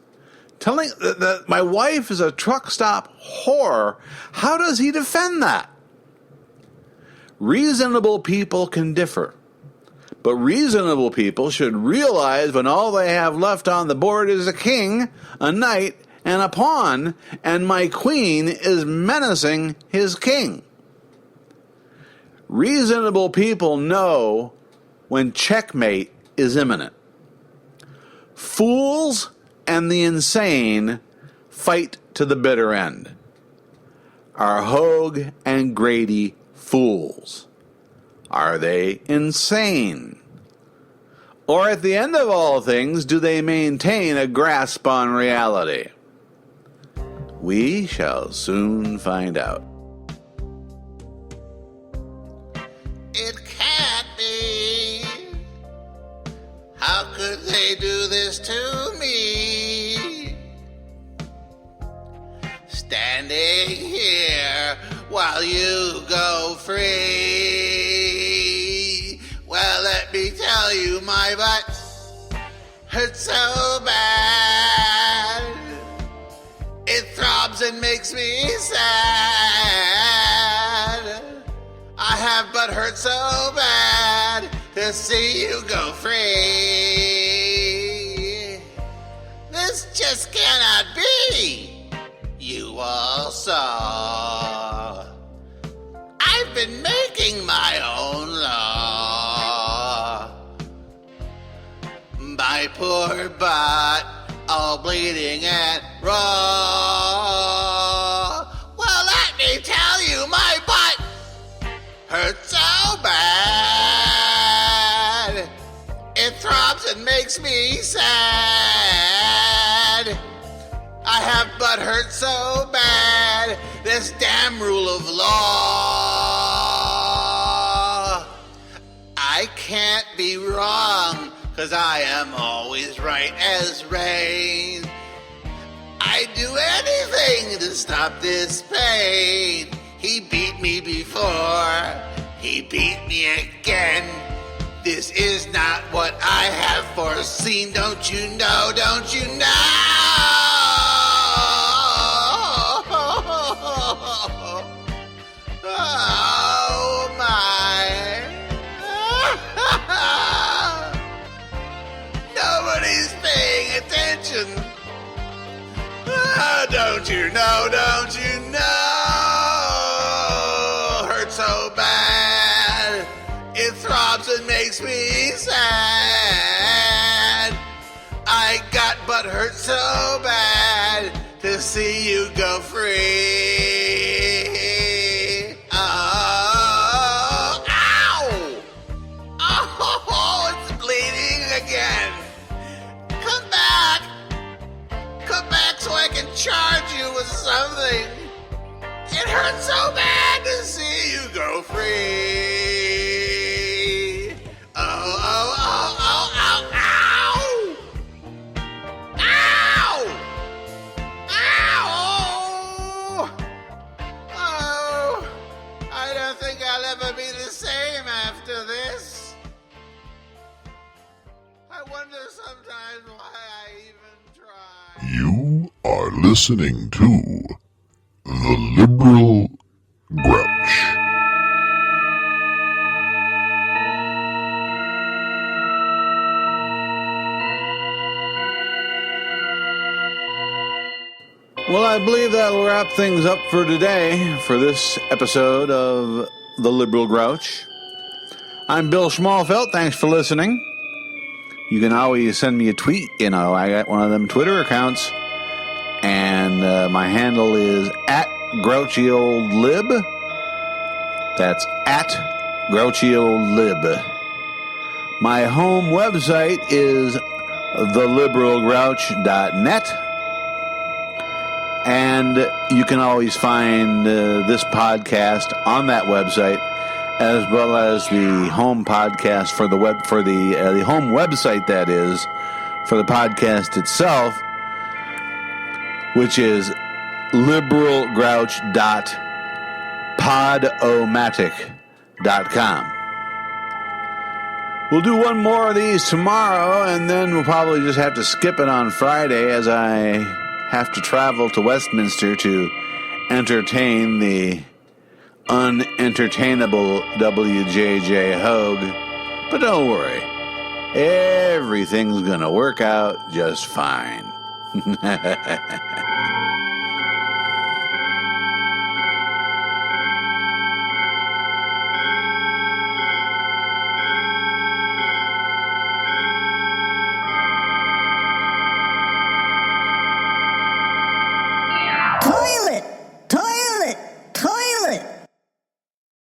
telling that my wife is a truck stop whore, how does he defend that? Reasonable people can differ, but reasonable people should realize when all they have left on the board is a king, a knight, and a pawn, and my queen is menacing his king. Reasonable people know when checkmate is imminent. Fools and the insane fight to the bitter end. Are Hogue and Grady fools? Are they insane? Or at the end of all things, do they maintain a grasp on reality? We shall soon find out. It can't be. How could they do this to me? Standing here while you go free. Well, let me tell you, my butt hurts so bad. It throbs and makes me sad. I have but hurt so bad to see you go free. This just cannot be. You all saw. I've been making my own law. My poor butt, all bleeding and raw. Well, let me tell you, my butt hurts so bad. It throbs and makes me sad. I have but hurt so bad. This damn rule of law. I can't be wrong, 'cause I am always right as rain. I'd do anything to stop this pain. He beat me before, he beat me again. This is not what I have foreseen. Don't you know, don't you know? Oh my. Nobody's paying attention. Oh, don't you know, don't you know? Hurts so bad, it throbs and makes me sad. I got but hurt so bad to see you go free. Oh, ow! Oh, it's bleeding again. Come back so I can charge you with something. It hurts so bad to see you go free. Oh, oh, oh, oh, ow, ow! Ow! Ow! Oh, I don't think I'll ever be the same after this. I wonder sometimes why I even try. You are listening to The Liberal Grouch. Well, I believe that'll wrap things up for today, for this episode of The Liberal Grouch. I'm Bill Schmalfelt. Thanks for listening. You can always send me a tweet. I got one of them Twitter accounts. And my handle is @GrouchyOldLib. That's @GrouchyOldLib. My home website is theliberalgrouch.net. And you can always find this podcast on that website, as well as the home podcast for the home website, that is, for the podcast itself, which is liberalgrouch.podbean.com. podomatic.com. We'll do one more of these tomorrow, and then we'll probably just have to skip it on Friday as I have to travel to Westminster to entertain the unentertainable WJJ Hogue. But don't worry, everything's gonna work out just fine.